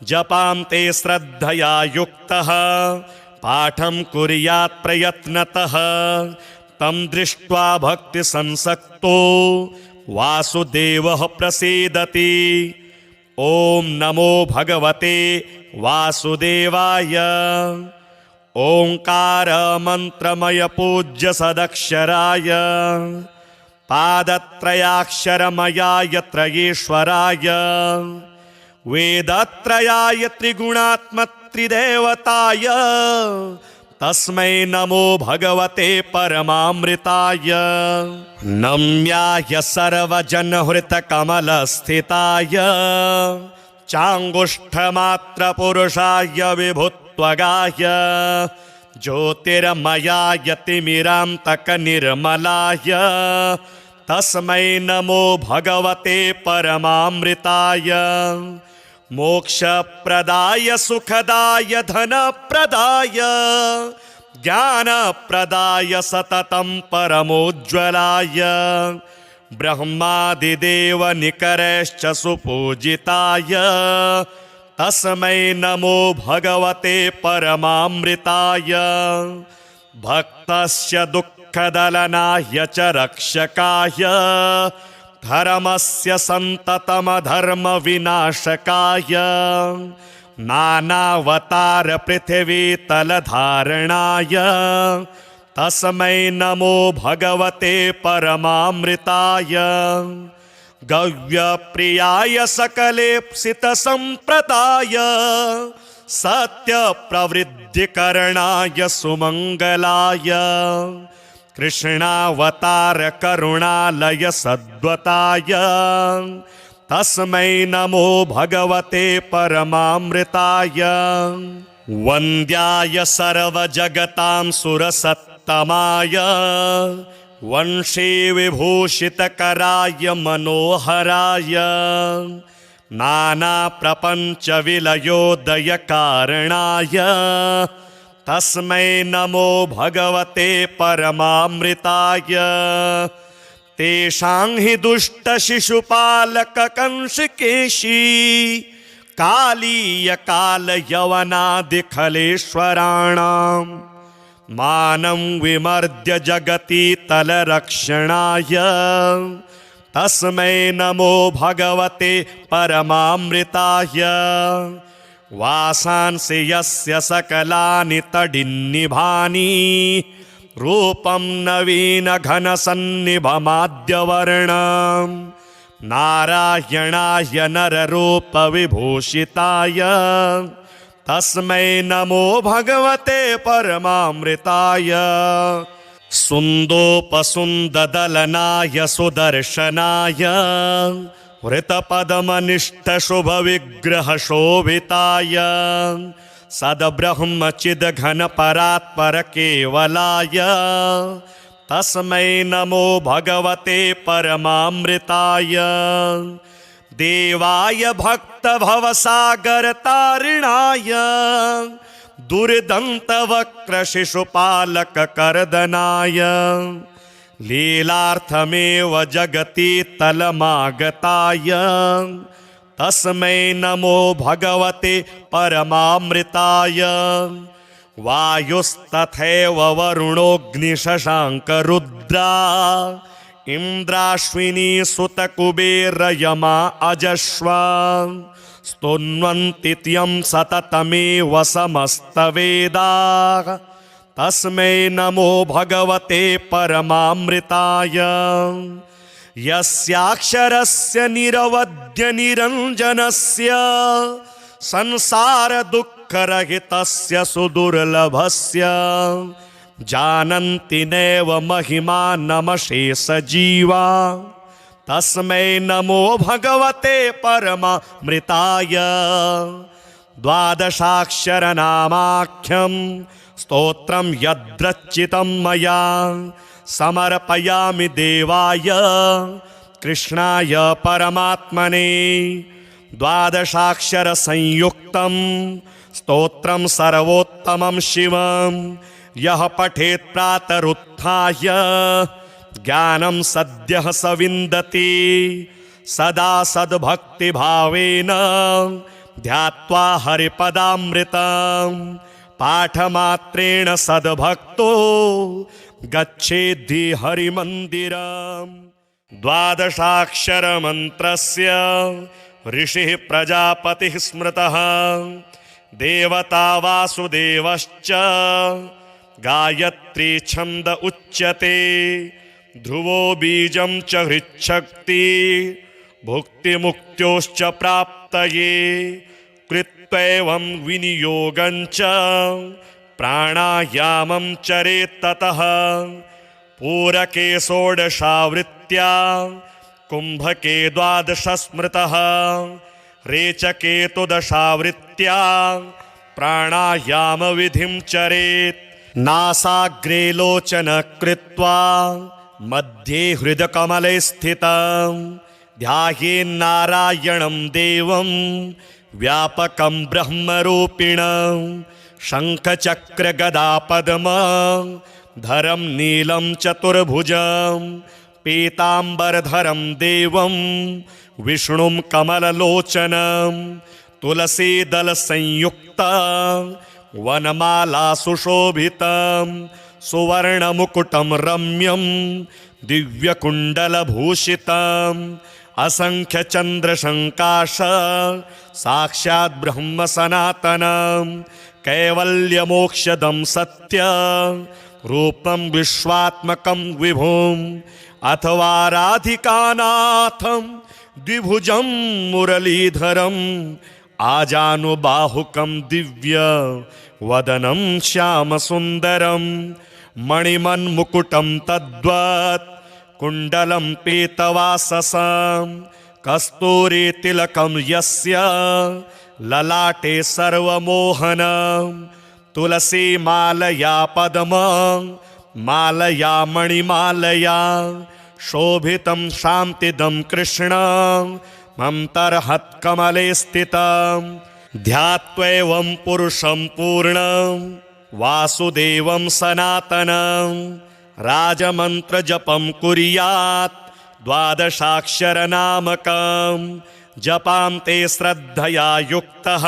जपां ते श्रद्धया युक्तः पाठं कुर्यात् प्रयत्नतः। तं दृष्ट्वा भक्तिसंसक्तो वासुदेवः प्रसीदति। ॐ नमो भगवते वासुदेवाय। ओंकार मंत्रमय पूज्य सदक्षराय पादत्रयाक्षरमयाय त्रयेश्वराय वेदत्रयाय त्रिगुणात्मत्रिदेवताय तस्मै नमो भगवते परमामृताय। नम्याय सर्वजनहृतकमलस्थिताय चाङ्गुष्ठमात्रपुरुषाय विभुत्वगाय ज्योतिर्मयाय तिमिरान्तकनिर्मलाय तस्मै नमो भगवते परमामृताय। मोक्षप्रदाय सुखदाय धनप्रदाय ज्ञानप्रदाय सततं परमोज्ज्वलाय ब्रह्मादिदेव निकरैश्च सुपूजिताय तस्मै नमो भगवते परमामृताय। भक्तस्य दुःखदलनाय च रक्षकाय धर्मस्य सन्ततमधर्मविनाशकाय नानावतार पृथिवीतलधारणाय तस्मै नमो भगवते परमामृताय। गव्यप्रियाय सकलेप्सितसम्प्रदाय सत्यप्रवृद्धिकरणाय सुमङ्गलाय कृष्णावतार करुणालय सद्वताय तस्मै नमो भगवते परमामृताय। वन्द्याय सर्वजगतां सुरसत्तमाय वंशे विभूषितकराय मनोहराय नानाप्रपञ्चविलयोदयकारणाय तस्मै नमो भगवते परमामृताय। तेषां हि दुष्टशिशुपालककंसकेशी कालीयकालयवनादिखलेश्वराणां मानं विमर्द्य जगति तलरक्षणाय तस्मै नमो भगवते परमामृताय। वासांसि यस्य सकलानि तडिन्निभानि रूपं नवीनघनसन्निभमाद्यवर्णं नारायणाय नररूपविभूषिताय तस्मै नमो भगवते परमामृताय। सुन्दोपसुन्ददलनाय सुदर्शनाय वृतपदमनिष्ठशुभविग्रहशोभिताय सद्ब्रह्मचिद्घनपरात्परकेवलाय तस्मै नमो भगवते परमामृताय। देवाय भक्तभवसागरतारिणाय दुर्दन्तवक्रशिशुपालककर्दनाय लीलार्थमेव जगति तलमागताय तस्मै नमो भगवते परमामृताय। वायुस्तथैव वरुणोऽग्निशशाङ्करुद्रा इन्द्राश्विनी सुतकुबेरयमा अजश्वा स्तुन्वन्ति त्यं सततमेव समस्तवेदाः तस्मै नमो भगवते परमामृताय। यस्याक्षरस्य निरवध्यनिरञ्जनस्य संसारदुःखरहितस्य सुदुर्लभस्य जानन्ति नैव महिमानमशेषजीवा तस्मै नमो भगवते परमामृताय। द्वादशाक्षरनामाख्यं स्तोत्रं यद्रचितं मया समर्पयामि देवाय कृष्णाय परमात्मने। द्वादशाक्षरसंयुक्तं स्तोत्रं सर्वोत्तमं शिवं यः पठेत् प्रातरुत्थाय ज्ञानं सद्यः स विन्दति सदा सद्भक्तिभावेन ध्यात्वा हरिपदामृतं पाठमात्रेण सद्भक्तो गच्छेद्धि हरिमन्दिरम्। द्वादशाक्षरमन्त्रस्य ऋषिः प्रजापतिः स्मृतः देवता वासुदेवश्च गायत्री छन्द उच्यते ध्रुवो बीजं च हृच्छक्ति भुक्तिमुक्त्योश्च प्राप्तये कृत्वैवं विनियोगं च प्राणायामं चरेत् ततः पूरके षोडशावृत्त्या कुम्भके द्वादश स्मृतः रेचके तु दशावृत्त्या प्राणायामविधिं चरेत् नासाग्रे लोचन कृत्वा मध्ये हृदकमले स्थितं ध्यायेन्नारायणं देवं व्यापकं ब्रह्मरूपिणं शङ्खचक्रगदापद्मं धरं नीलं चतुर्भुजं पीताम्बरधरं देवं विष्णुं कमललोचनं तुलसीदलसंयुक्तं वनमाला सुशोभितं सुवर्णमुकुटं रम्यं दिव्यकुण्डलभूषितं असंख्यचन्द्रशङ्काश साक्षात् ब्रह्म सनातनं कैवल्यमोक्षदं सत्य रूपं विश्वात्मकं विभुम् अथवा राधिकानाथं द्विभुजं मुरलीधरम् आजानुबाहुकं दिव्य वदनं श्यामसुन्दरं मणिमन्मुकुटं तद्वत् कुण्डलं पीतवाससं कस्तूरीतिलकं यस्य ललाटे सर्वमोहनं तुलसी मालया पद्म मालया मणिमालया शोभितं शान्तिदं कृष्णं मन्तर्हत्कमले स्थितं ध्यात्वैवं पुरुषं पूर्णं वासुदेवं सनातनं राजमन्त्रजपं कुर्यात् 12 जपां ते श्रद्धया युक्तः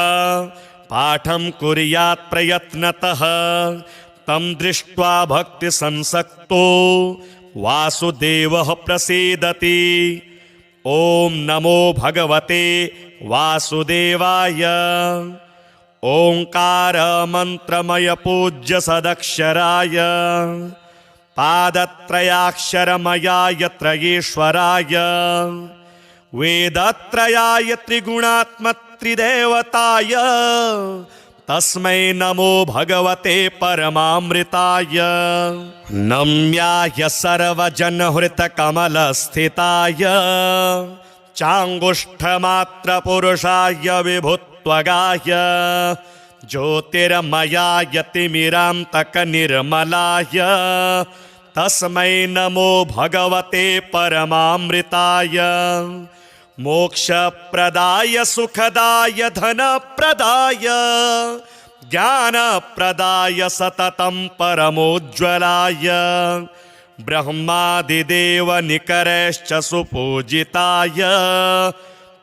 पाठं कुर्यात् प्रयत्नतः तं दृष्ट्वा भक्तिसंसक्तो वासुदेवः प्रसीदति। ॐ नमो भगवते वासुदेवाय। ओंकार मंत्रमय पूज्य सदक्षराय पादत्रयाक्षरमयाय त्रयेश्वराय वेदत्रयाय त्रिगुणात्मत्रिदेवताय तस्मै नमो भगवते परमामृताय। नम्याय सर्वजनहृतकमलस्थिताय चाङ्गुष्ठमात्रपुरुषाय विभुत्वगाय ज्योतिर्मयाय तिमिरान्तकनिर्मलाय तस्मै नमो भगवते परमामृताय। मोक्षप्रदाय सुखदाय धनप्रदाय ज्ञानप्रदाय सततं परमोज्ज्वलाय ब्रह्मादिदेवनिकरैश्च सुपूजिताय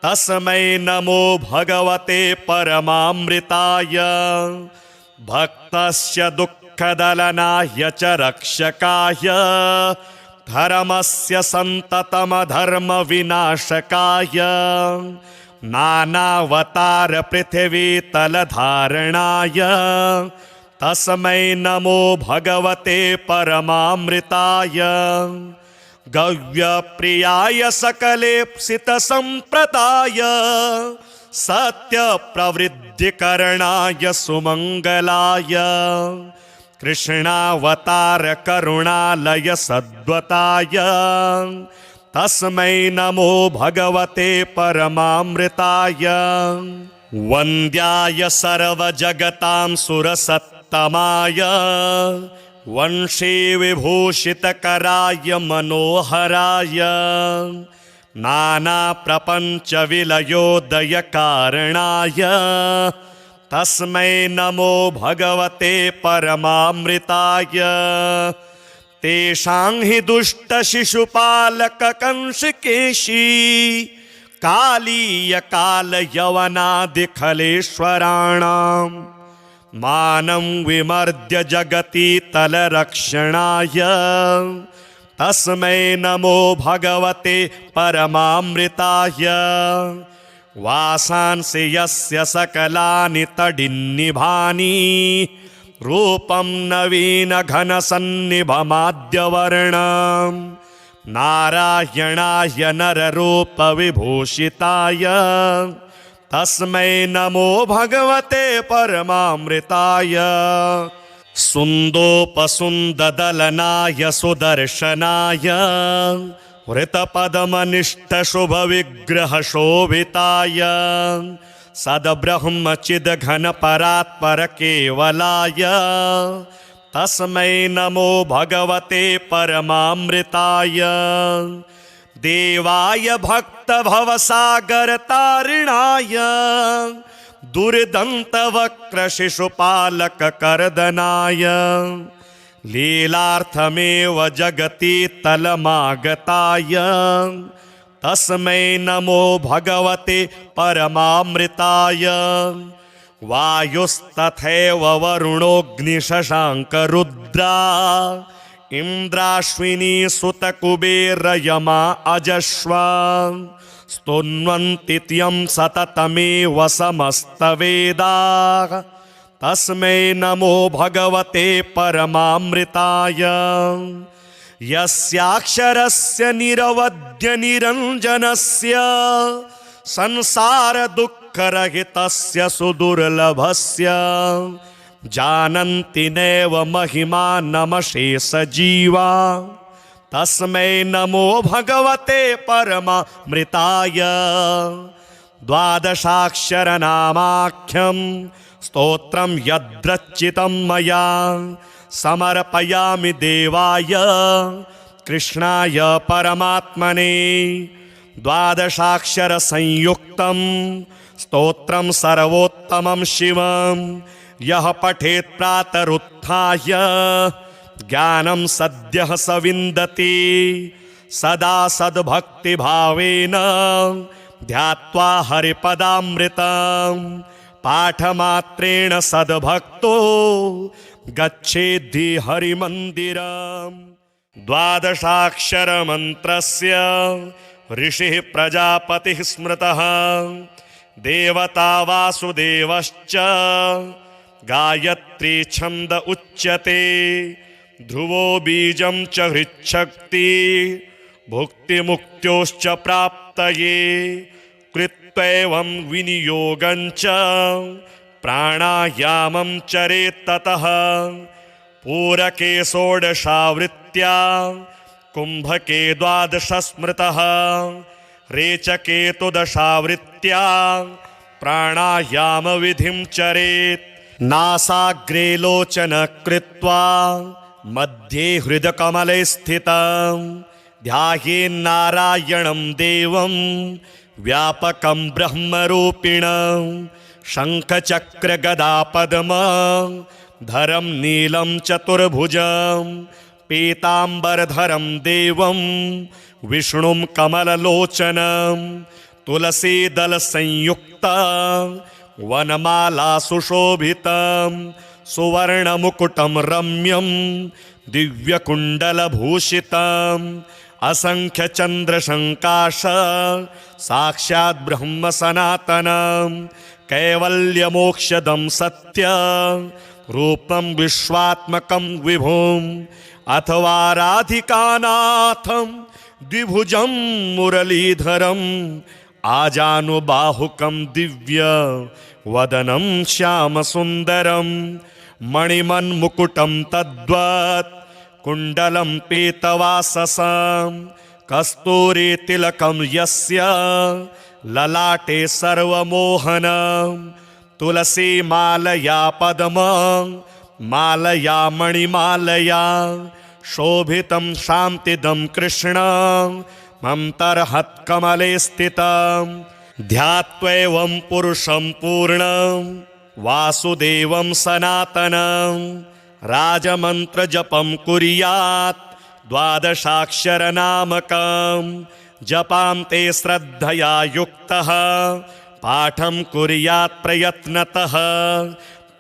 तस्मै नमो भगवते परमामृताय। भक्तस्य दुःखदलनाय च रक्षकाय धर्मस्य सन्ततमधर्मविनाशकाय नानावतार पृथिवीतलधारणाय तस्मै नमो भगवते परमामृताय। गव्यप्रियाय सकलेप्सितसम्प्रदाय सत्यप्रवृद्धिकरणाय सुमङ्गलाय कृष्णावतार करुणालय सद्वताय तस्मै नमो भगवते परमामृताय। वन्द्याय सर्वजगतां सुरसत्तमाय वंशी विभूषितकराय मनोहराय नानाप्रपञ्चविलयोदयकारणाय तस्मै नमो भगवते परमामृताय। तेषां हि दुष्टशिशुपालककंसकेशी कालीयकालयवनादिखलेश्वराणां मानं विमर्द्य जगति तलरक्षणाय तस्मै नमो भगवते परमामृताय। वासांसि यस्य सकलानि तडिन्निभानि रूपं नवीनघनसन्निभमाद्यवर्णं नारायणाय नररूपविभूषिताय तस्मै नमो भगवते परमामृताय। सुन्दोपसुन्ददलनाय सुदर्शनाय वृतपदमनिष्ठशुभविग्रहशोभिताय सद्ब्रह्मचिद्घनपरात्परकेवलाय तस्मै नमो भगवते परमामृताय। देवाय भक्तभवसागरतारिणाय दुर्दन्तवक्रशिशुपालककर्दनाय लीलार्थमेव जगति तलमागताय तस्मै नमो भगवते परमामृताय। वायुस्तथैव वरुणोऽग्निशशाङ्करुद्रा इन्द्राश्विनी सुतकुबेरयमा अजश्वा स्तुन्वन्ति त्यं सततमेव समस्तवेदाः तस्मै नमो भगवते परमामृताय। यस्याक्षरस्य निरवध्यनिरञ्जनस्य संसारदुःखरहितस्य सुदुर्लभस्य जानन्ति नैव महिमानमशेषजीवा तस्मै नमो भगवते परमामृताय। द्वादशाक्षरनामाख्यं स्तोत्रं यद्रचितं मया समर्पयामि देवाय कृष्णाय परमात्मने। द्वादशाक्षरसंयुक्तं स्तोत्रं सर्वोत्तमं शिवं यः पठेत् प्रातरुत्थाय ज्ञानं सद्यः स विन्दति। सदा सद्भक्तिभावेन ध्यात्वा हरिपदामृतं पाठमात्रेण सद्भक्तो गच्छेद्धि हरिमन्दिरम्। द्वादशाक्षरमन्त्रस्य ऋषिः प्रजापतिः स्मृतः देवता वासुदेवश्च गायत्री छन्द उच्यते। ध्रुवो बीजं च हृच्छक्ति भुक्तिमुक्त्योश्च प्राप्तये। कृत्वैवं विनियोगं च प्राणायामं चरेत् ततः। पूरके षोडशावृत्त्या कुम्भके द्वादश स्मृतः। रेचके तु दशावृत्त्या प्राणायामविधिं चरेत्। नासाग्रे लोचन कृत्वा मध्ये हृदकमले स्थितं ध्यायेन्नारायणं देवं व्यापकं ब्रह्मरूपिणं। शङ्खचक्रगदापद्मं धरं नीलं चतुर्भुजं पीताम्बरधरं देवं विष्णुं कमललोचनं। तुलसीदलसंयुक्तं वनमाला सुशोभितं सुवर्णमुकुटं रम्यं दिव्यकुण्डलभूषितं। असंख्यचन्द्रशङ्काश साक्षात् ब्रह्म सनातनं। कैवल्यमोक्षदं सत्य रूपं विश्वात्मकं विभुम्। अथवा राधिकानाथं द्विभुजं मुरलीधरम् आजानुबाहुकं दिव्य वदनं श्यामसुन्दरं। मणिमन्मुकुटं तद्वत् कुण्डलं पीतवाससं। कस्तूरीतिलकं यस्य ललाटे सर्वमोहनं। तुलसीमालया पद्मं मालया मणिमालया शोभितं शान्तिदं कृष्णं मन्तर्हत्कमले स्थितं। ध्यात्वैवं पुरुषं पूर्णं वासुदेवं सनातनं। राजमन्त्रजपं कुर्यात् द्वादशाक्षरनामकं। जपां ते श्रद्धया युक्तः पाठं कुर्यात् प्रयत्नतः।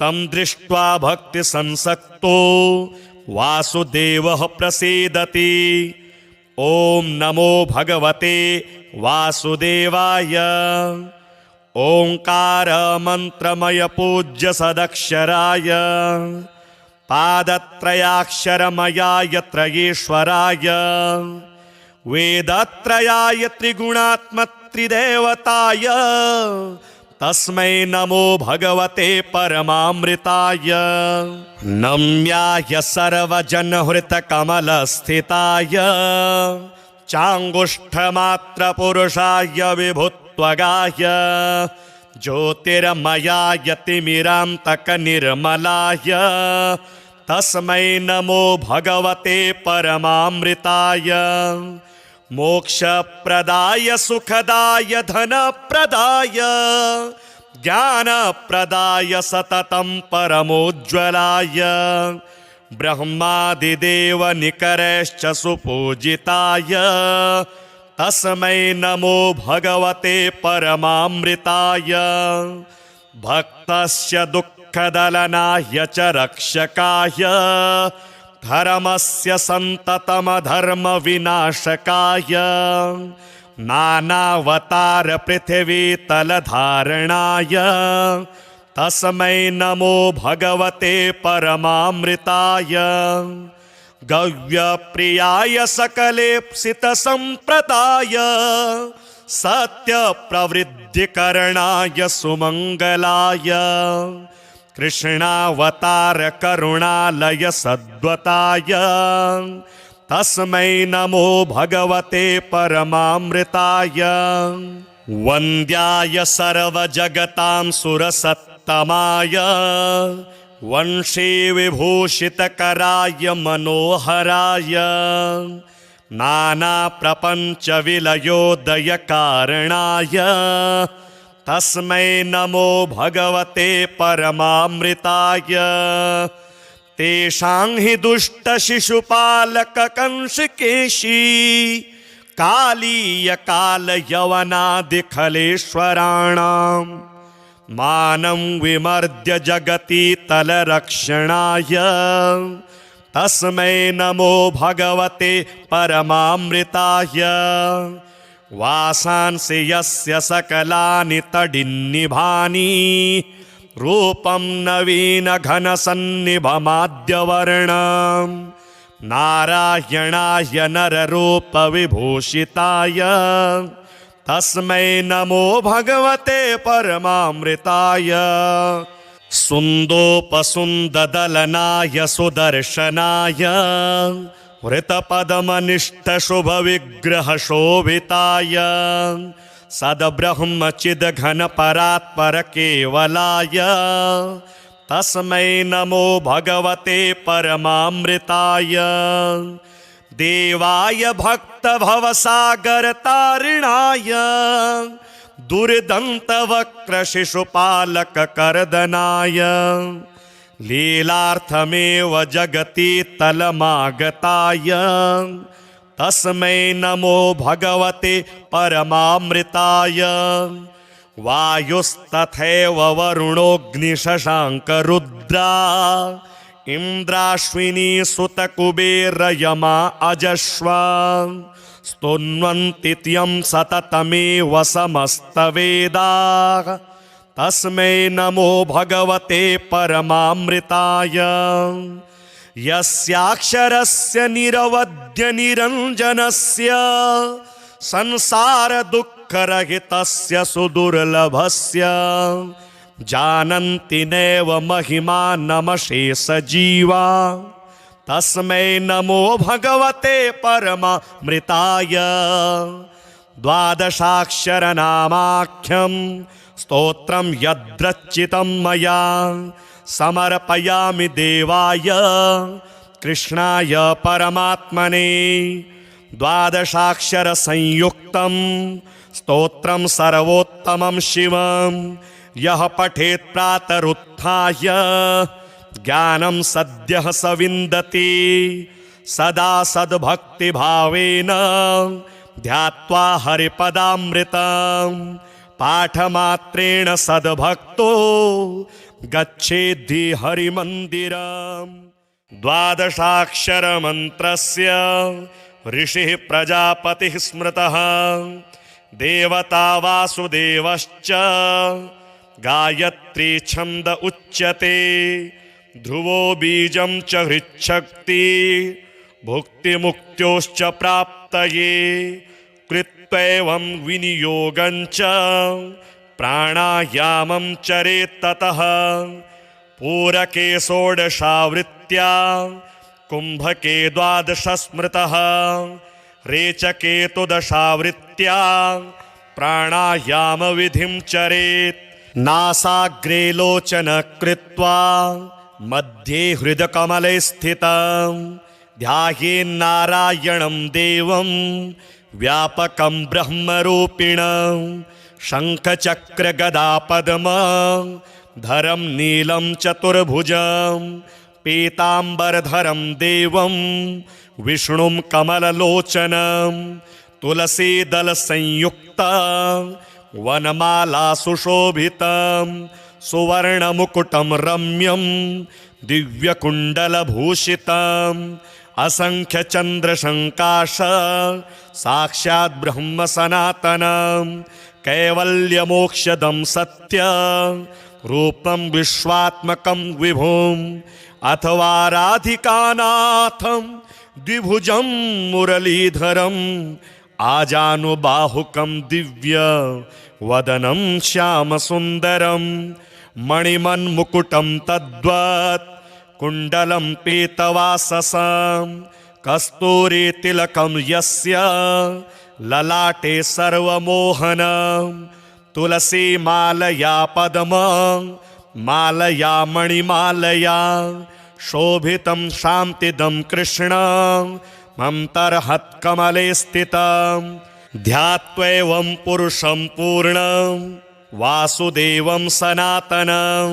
तं दृष्ट्वा भक्तिसंसक्तो वासुदेवः प्रसीदति। ॐ नमो भगवते वासुदेवाय। ओंकार मंत्रमय पूज्य सदक्षराय पादत्रयाक्षरमयाय त्रयेश्वराय वेदत्रयाय त्रिगुणात्मत्रिदेवताय तस्मै नमो भगवते परमामृताय। नम्याय सर्वजनहृतकमलस्थिताय चाङ्गुष्ठमात्रपुरुषाय विभुत्वगाय ज्योतिर्मयाय तिमिरान्तकनिर्मलाय तस्मै नमो भगवते परमामृताय। मोक्षप्रदाय सुखदाय धनप्रदाय ज्ञानप्रदाय सततं परमोज्ज्वलाय ब्रह्मादिदेव निकरश्च सुपूजिताय तस्मै नमो भगवते परमामृताय। भक्तस्य दुःखदलनाय च रक्षकाय धर्मस्य सन्ततमधर्मविनाशकाय नानावतार पृथिवीतलधारणाय तस्मै नमो भगवते परमामृताय। गव्यप्रियाय सकलेप्सितसम्प्रदाय सत्यप्रवृद्धिकरणाय सुमङ्गलाय कृष्णावतार करुणालय सद्वताय तस्मै नमो भगवते परमामृताय। वन्द्याय सर्वजगतां सुरसत्तमाय वंशे विभूषितकराय मनोहराय नानाप्रपञ्चविलयोदयकारणाय तस्मै नमो भगवते परमामृताय। तेषां हि दुष्टशिशुपालककंसकेशी कालीयकालयवनादिखलेश्वराणां मानं विमर्द्य जगति तलरक्षणाय तस्मै नमो भगवते परमामृताय। वासांसि यस्य सकलानि तडिन्निभानि रूपं नवीनघनसन्निभमाद्यवर्णं नारायणाय नररूपविभूषिताय तस्मै नमो भगवते परमामृताय। सुन्दोपसुन्ददलनाय सुदर्शनाय वृतपदमनिष्ठशुभविग्रहशोभिताय सद्ब्रह्मचिद्घनपरात्परकेवलाय तस्मै नमो भगवते परमामृताय। देवाय भक्तभवसागरतारिणाय दुर्दन्तवक्रशिशुपालककर्दनाय लीलार्थमेव जगति तलमागताय तस्मै नमो भगवते परमामृताय। वायुस्तथैव वरुणोऽग्निशशाङ्करुद्रा इन्द्राश्विनी सुतकुबेरयमा अजश्वा स्तुन्वन्ति त्यं सततमेव समस्तवेदाः तस्मै नमो भगवते परमामृताय। यस्याक्षरस्य निरवध्यनिरञ्जनस्य संसारदुःखरहितस्य सुदुर्लभस्य जानन्ति नैव महिमानमशेषजीवा तस्मै नमो भगवते परमामृताय। द्वादशाक्षरनामाख्यं स्तोत्रं यद्रचितं मया समर्पयामि देवाय कृष्णाय परमात्मने। द्वादशाक्षरसंयुक्तं स्तोत्रं सर्वोत्तमं शिवं यः पठेत् प्रातरुत्थाय ज्ञानं सद्यः स विन्दति सदा सद्भक्तिभावेन ध्यात्वा हरिपदामृतं पाठमात्रेण सद्भक्तो गच्छेद्धि हरिमन्दिरम्। द्वादशाक्षरमन्त्रस्य ऋषिः प्रजापतिः स्मृतः देवता वासुदेवश्च गायत्री छन्द उच्यते ध्रुवो बीजं च हृच्छक्ति भुक्तिमुक्त्योश्च प्राप्तये कृत्वैवं विनियोगं च प्राणायामं चरेत् ततः पूरके षोडशावृत्त्या कुम्भके द्वादश स्मृतः रेचके तु दशावृत्त्या प्राणायामविधिं चरेत् नासाग्रे लोचन कृत्वा मध्ये हृदकमले स्थितं ध्यायेन्नारायणं देवं व्यापकं ब्रह्मरूपिणं शङ्खचक्रगदापद्मं धरं नीलं चतुर्भुजं पीताम्बरधरं देवं विष्णुं कमललोचनं तुलसीदलसंयुक्तं वनमाला सुशोभितं सुवर्णमुकुटं रम्यं दिव्यकुण्डलभूषितं असंख्यचन्द्रशङ्काश साक्षात् ब्रह्म सनातनं कैवल्यमोक्षदं सत्य रूपं विश्वात्मकं विभुम् अथवा राधिकानाथं द्विभुजं मुरलीधरम् आजानुबाहुकं दिव्य वदनं श्यामसुन्दरं मणिमन्मुकुटं तद्वत् कुण्डलं पीतवाससं कस्तूरी तिलकं यस्य ललाटे सर्वमोहनं तुलसी मालया पद्म मालया मणिमालया शोभितं शान्तिदं कृष्णं मन्तर्हत्कमले स्थितं ध्यात्वैवं पुरुषं पूर्णं वासुदेवं सनातनं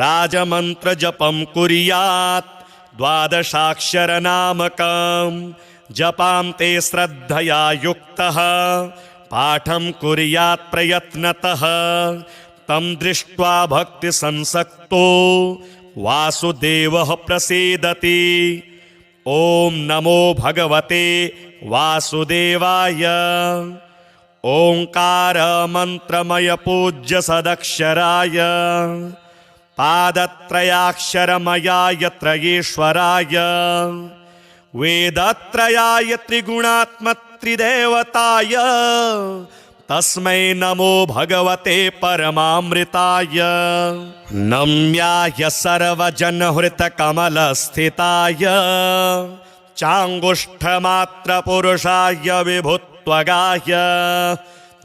राजमन्त्रजपं कुर्यात् 12 जपां ते श्रद्धया युक्तः पाठं कुर्यात् प्रयत्नतः तं दृष्ट्वा भक्तिसंसक्तो वासुदेवः प्रसीदति। ॐ नमो भगवते वासुदेवाय। ओंकार मंत्रमय पूज्य सदक्षराय पादत्रयाक्षरमयाय त्रयेश्वराय वेदत्रयाय त्रिगुणात्मत्रिदेवताय तस्मै नमो भगवते परमामृताय। नम्याय सर्वजनहृतकमलस्थिताय चाङ्गुष्ठमात्रपुरुषाय विभुत्वगाय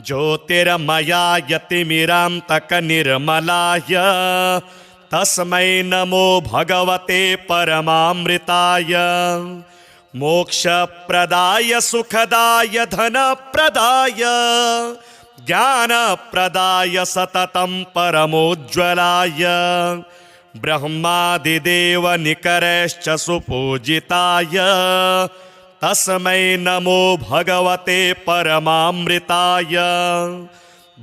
ज्योतिर्मयाय तिमिरान्तकनिर्मलाय तस्मै नमो भगवते परमामृताय। मोक्षप्रदाय सुखदाय धनप्रदाय ज्ञानप्रदाय सततं परमोज्ज्वलाय ब्रह्मादिदेवनिकरैश्च सुपूजिताय तस्मै नमो भगवते परमामृताय।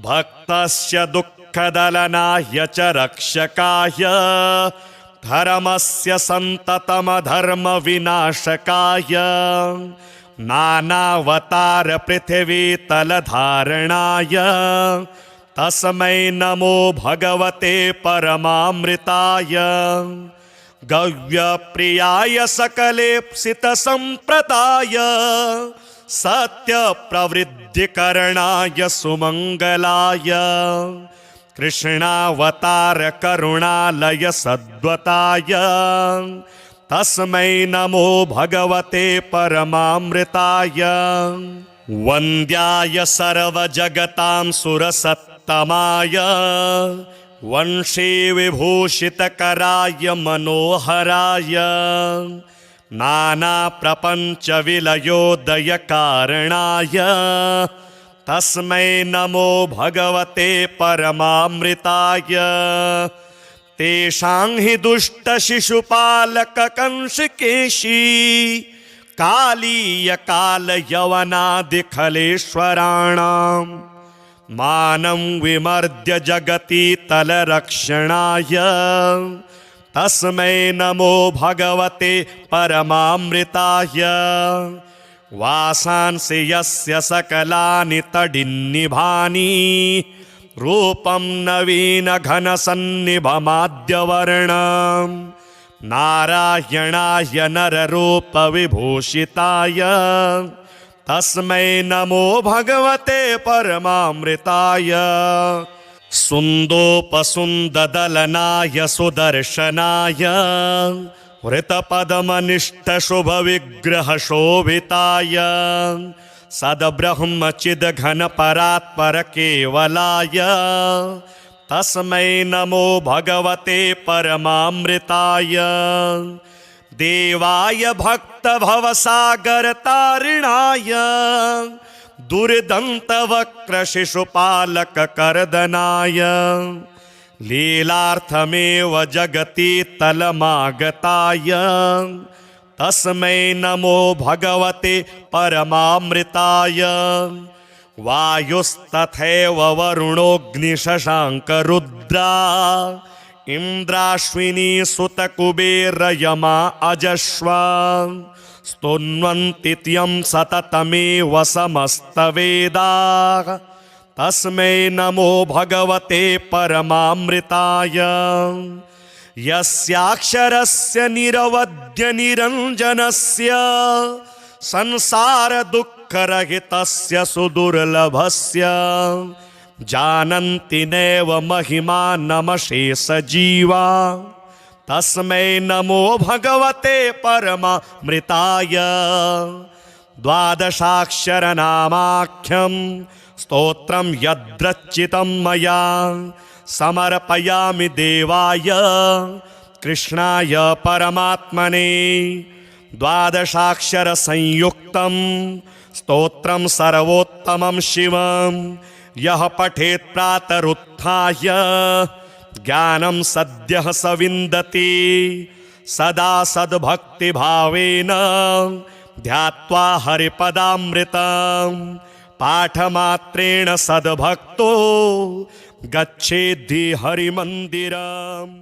भक्तस्य दुःखदलनाय च रक्षकाय धर्मस्य सन्ततमधर्मविनाशकाय नानावतार पृथिवीतलधारणाय तस्मै नमो भगवते परमामृताय। गव्यप्रियाय सकलेप्सितसम्प्रदाय सत्यप्रवृद्धिकरणाय सुमङ्गलाय कृष्णावतार करुणालय सद्वताय तस्मै नमो भगवते परमामृताय। वन्द्याय सर्वजगतां सुरसत्तमाय वंशी विभूषितकराय मनोहराय नानाप्रपञ्चविलयोदयकारणाय तस्मै नमो भगवते परमामृताय। तेषां हि दुष्टशिशुपालककंसकेशी कालीयकालयवनादिखलेश्वराणां मानं विमर्द्य जगति तलरक्षणाय तस्मै नमो भगवते परमामृताय। वासांसि यस्य सकलानि तडिन्निभानि रूपं नवीनघनसन्निभमाद्यवर्णं नारायणाय नररूपविभूषिताय तस्मै नमो भगवते परमामृताय। सुन्दोपसुन्ददलनाय सुदर्शनाय वृतपदमनिष्ठशुभविग्रहशोभिताय सद्ब्रह्मचिद्घनपरात्परकेवलाय तस्मै नमो भगवते परमामृताय। देवाय भक्तभवसागरतारिणाय दुर्दन्तवक्रशिशुपालककर्दनाय लीलार्थमेव जगति तलमागताय तस्मै नमो भगवते परमामृताय। वायुस्तथैव वरुणोऽग्निशशाङ्करुद्रा इन्द्राश्विनी सुतकुबेरयमा अजश्वा स्तुन्वन्ति त्यं सततमेव समस्तवेदाः तस्मै नमो भगवते परमामृताय। यस्याक्षरस्य निरवध्यनिरञ्जनस्य संसारदुःखरहितस्य सुदुर्लभस्य जानन्ति नैव महिमानमशेषजीवा तस्मै नमो भगवते परमामृताय। द्वादशाक्षरनामाख्यं स्तोत्रं यद्रचितं मया समर्पयामि देवाय कृष्णाय परमात्मने। द्वादशाक्षरसंयुक्तं स्तोत्रं सर्वोत्तमं शिवं यः पठेत् प्रातरुत्थाय ज्ञानं सद्यः स विन्दति। सदा सद्भक्तिभावेन ध्यात्वा हरिपदामृतं पाठमात्रेण सद्भक्तो गच्छेद्धि हरिमन्दिरम्।